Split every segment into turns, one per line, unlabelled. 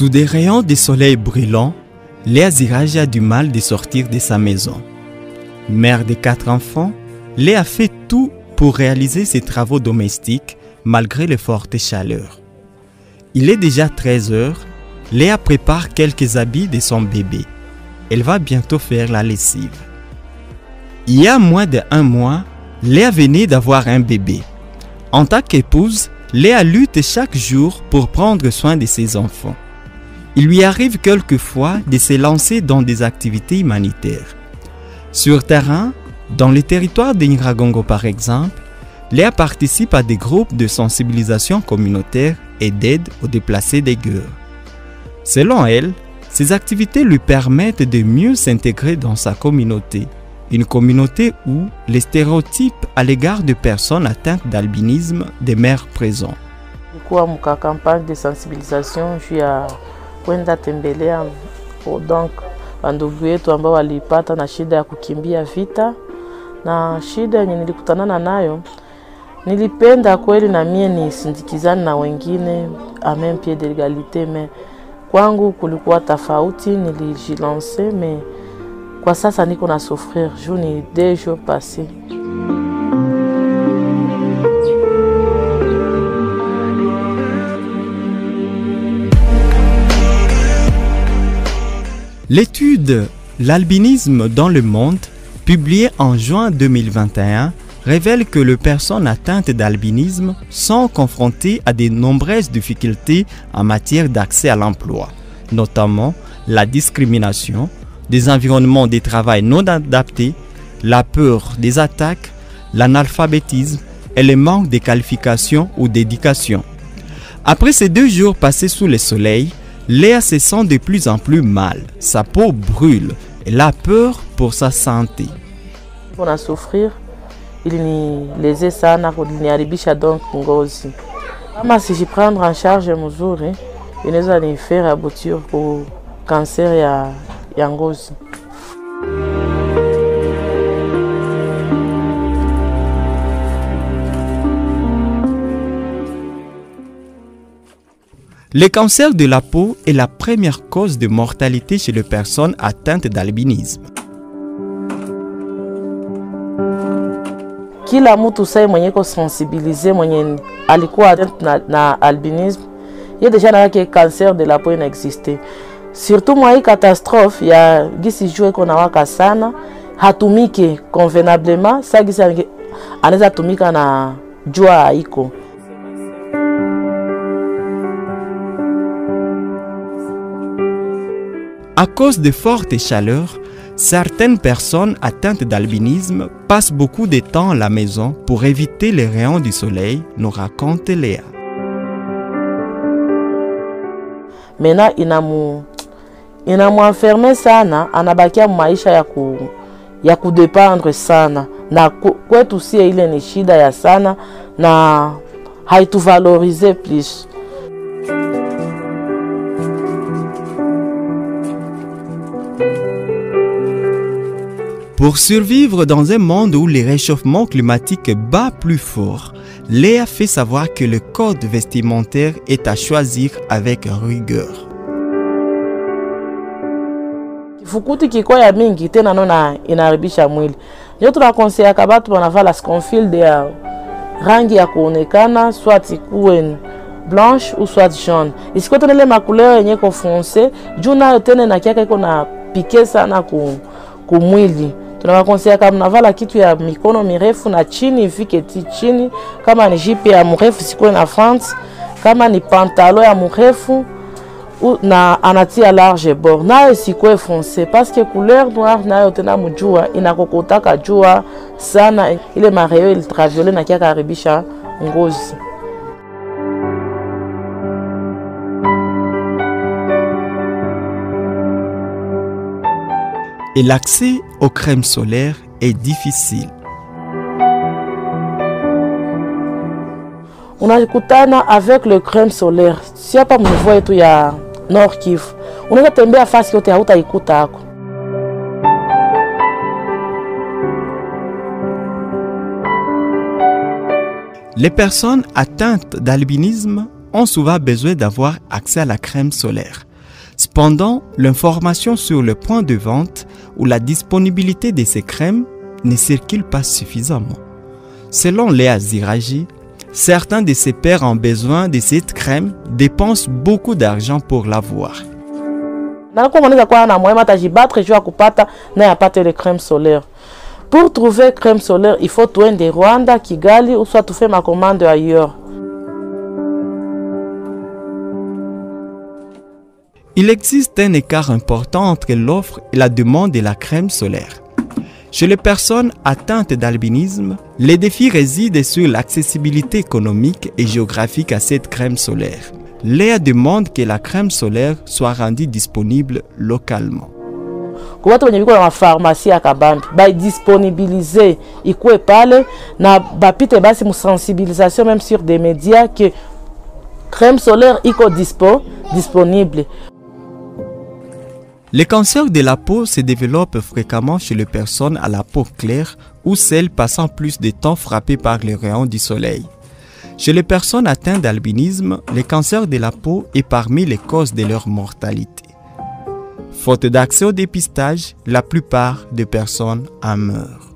Sous des rayons de soleil brûlants, Léa Zirage a du mal de sortir de sa maison. Mère de 4 enfants, Léa fait tout pour réaliser ses travaux domestiques malgré les fortes chaleurs. Il est déjà 13 heures, Léa prépare quelques habits de son bébé. Elle va bientôt faire la lessive. Il y a moins d'1 mois, Léa venait d'avoir un bébé. En tant qu'épouse, Léa lutte chaque jour pour prendre soin de ses enfants. Il lui arrive quelquefois de se lancer dans des activités humanitaires. Sur terrain, dans le territoire de Nyiragongo par exemple, Léa participe à des groupes de sensibilisation communautaire et d'aide aux déplacés des guerres. Selon elle, ces activités lui permettent de mieux s'intégrer dans sa communauté, une communauté où les stéréotypes à l'égard de personnes atteintes d'albinisme demeurent présents.
Kwa muka campagne de sensibilisation juu ya kwenda tembelea donc wandugu wetu ambao walipata na shida ya kukimbia vita, na shida yenye nilikutanana nayo, nilipenda kweli na mie nisindikizane na wengine a même pied d'égalité, mais kwangu kulikuwa tofauti, nilijilance, mais kwa sasa niko na souffrir juu ni 2 jours passés.
L'étude « L'albinisme dans le monde » publiée en juin 2021 révèle que les personnes atteintes d'albinisme sont confrontées à de nombreuses difficultés en matière d'accès à l'emploi, notamment la discrimination, des environnements de travail non adaptés, la peur des attaques, l'analphabétisme et le manque de qualification ou d'éducation. Après ces 2 jours passés sous le soleil, Léa se sent de plus en plus mal, sa peau brûle, elle a peur pour sa santé.
On a souffrir, il ni leze sana, il ni haribisha donc ngozi. Kama si je prendre en charge mzuri, inaweza ni faire aboutir pour cancer ya ngozi.
Le cancer de la peau est la première cause de mortalité chez les personnes atteintes d'albinisme.
Kila mtu sai mwenye ko sensibiliser mwenye alikuwa na albinisme, yeye deja na que cancer de la peau inexiste. Surtout moi hii catastrophe ya gisi jua iko na waka sana, hatumike convenablement, sa gisi anaweza tumika na jua haiko.
À cause de fortes chaleurs, certaines personnes atteintes d'albinisme passent beaucoup de temps à la maison pour éviter les rayons du soleil, nous raconte Léa.
Maintenant, inamu enfermer sana, anabakia maisha ya kudependre sana. Na kwetu si ile ni shida ya sana na haituvalorize plus.
Pour survivre dans un monde où le réchauffement climatique bat plus fort, Léa fait savoir que le code vestimentaire est à choisir avec rigueur.
Kifukuti kiko ya mingi tena nona inaribisha mwili. Ndio tunakonsea kabatu wanavala sconfield ya rangi ya kuonekana, soit ikuwe blanche ou soit jaune. Isiko tena ile makuleo yenye ko foncé, juu nayo tena na kiaka iko na pique sana ku mwili. Tunawakonsea kama mnavala kitu ya mikono mirefu na chini ifike chini, kama ni jipe ya mrefu sikuwe na fente, kama ni pantalon ya mrefu na anatia large bord nayo sikuwe foncé, parce que couleur noire nayo tena mjua inakokotaka jua sana, ile mareo ultraviolet na kia karibisha ngozi.
Et l'accès aux crèmes solaires est difficile.
Unakutana avec le crème solaire. Si hapa mvua yetu ya Nord Kivu, unaweza tembea fasi yote hautaikuta hako.
Les personnes atteintes d'albinisme ont souvent besoin d'avoir accès à la crème solaire. Cependant, l'information sur le point de vente ou la disponibilité de ces crèmes ne circule pas suffisamment. Selon Léa Ziraji, certains de ses pairs ont besoin de cette crème dépensent beaucoup d'argent pour l'avoir.
Pour trouver crème solaire, il faut trouver de Rwanda, Kigali, ou soit tu fais ma commande ailleurs.
Il existe un écart important entre l'offre et la demande de la crème solaire. Chez les personnes atteintes d'albinisme, les défis résident sur l'accessibilité économique et géographique à cette crème solaire. Léa demande que la crème solaire soit rendue disponible localement.
Kwa watu wenye biko na pharmacie ya Kabambi, ba disponibiliser ikwe pale na bapite basi mu sensibilisation même sur des médias que crème solaire iko disponible.
Les cancers de la peau se développent fréquemment chez les personnes à la peau claire ou celles passant plus de temps frappées par les rayons du soleil. Chez les personnes atteintes d'albinisme, le cancer de la peau est parmi les causes de leur mortalité. Faute d'accès au dépistage, la plupart des personnes en meurent.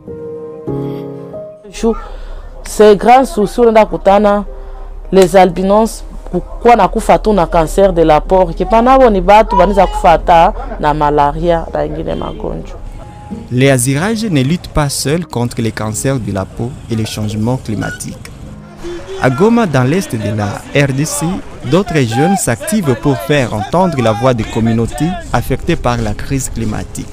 C'est grâce au kutana les albinos pourquoi na kufa tu na cancer de la peau ki panabo ni batu baniza kufata na malaria na ingine magonjwa.
Léa Ziraji ne lutte pas seule contre les cancers de la peau et les changements climatiques. À Goma, dans l'est de la RDC, d'autres jeunes s'activent pour faire entendre la voix des communautés affectées par la crise climatique.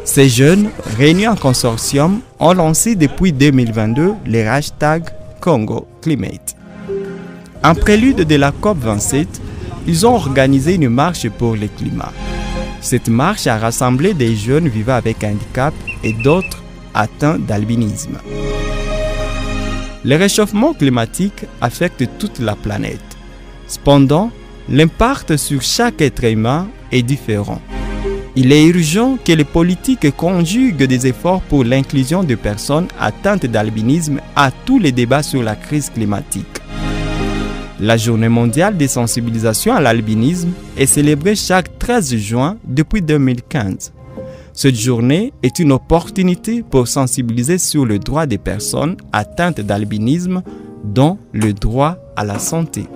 Ces jeunes, réunis en consortium, ont lancé depuis 2022 le hashtag Congo Climate. En prélude de la COP27, ils ont organisé une marche pour le climat. Cette marche a rassemblé des jeunes vivant avec handicap et d'autres atteints d'albinisme. Le réchauffement climatique affecte toute la planète. Cependant, l'impact sur chaque être humain est différent. Il est urgent que les politiques conjuguent des efforts pour l'inclusion de personnes atteintes d'albinisme à tous les débats sur la crise climatique. La Journée mondiale de sensibilisation à l'albinisme est célébrée chaque 13 juin depuis 2015. Cette journée est une opportunité pour sensibiliser sur le droit des personnes atteintes d'albinisme, dont le droit à la santé.